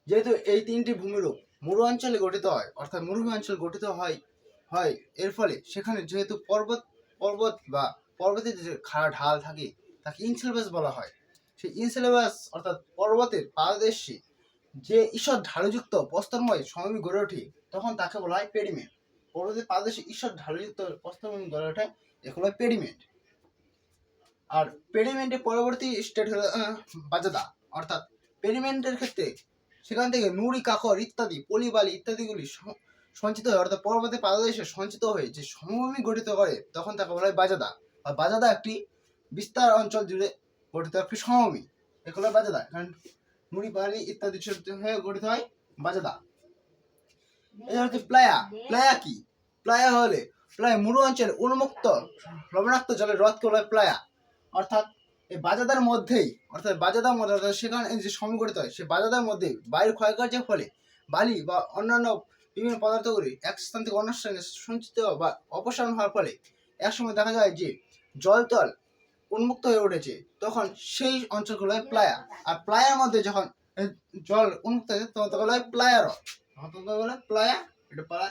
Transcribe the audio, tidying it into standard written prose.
যেহেতু এই তিনটি ভূমিরূপ মরু অঞ্চলে গঠিত হয়, অর্থাৎ মরুভূমি অঞ্চল গঠিত হয় এর ফলে সেখানে যেহেতু পর্বত বা পর্বতের যে খাড়া ঢাল থাকে তাকে ইনসেলেবাস বলা হয়। সেই ইনসেলেবাস অর্থাৎ পর্বতের পাদদেশে যে ঈশ্বর ঢালুযুক্ত প্রস্তরময় সমভূমি গড়ে ওঠে তখন তাকে বলা হয় পেডিমেন্ট। পর্বতের পাদদেশে ঈশ্বর ঢালুযুক্ত প্রস্তরভূমি গড়ে ওঠে, এগুলো হয় পেডিমেন্ট। আর পেডিমেন্টের পরবর্তী স্টেট হলো বাজাদা। অর্থাৎ পেডিমেন্টের ক্ষেত্রে সেখান থেকে নুড়ি, কাকর ইত্যাদি, পলি, বালি ইত্যাদিগুলি সঞ্চিত হয়, অর্থাৎ পর্বতের পাদদেশে সঞ্চিত হয়ে যে সমভূমি গঠিত করে তখন তাকে বলা হয় বাজাদা। আর বাজাদা একটি বিস্তার অঞ্চল জুড়ে গঠিত একটি সমভূমি, এগুলো হয় বাজাদা। কারণ নুড়ি, বালি ইত্যাদি হয়ে গঠিত হয় বাজাদা। এটা হচ্ছে প্লায়া। প্লায়া কি? প্লায়া হলে মরু অঞ্চলে উন্মুক্ত লবণাক্ত জলের হ্রদকে বলা হয় প্লায়া। অর্থাৎ এই বাজাদার মধ্যেই, সেখানে যে সমগঠিত হয় সেই বাজাদার মধ্যেই বায়ুর ক্ষয়কার্যের ফলে বালি বা অন্যান্য বিভিন্ন পদার্থগুলি এক স্থান থেকে অন্য স্থানে সঞ্চিত বা অপসারণ হওয়ার ফলে একসময় দেখা যায় যে জলতল উন্মুক্ত হয়ে উঠেছে, তখন সেই অঞ্চলগুলো হয় প্লায়া। আর প্লায়ার মধ্যে যখন জল উন্মুক্ত হয়েছে তখন তাকে বলা হয় প্লায়া হ্রদ। প্লায়া, এটা প্লায়া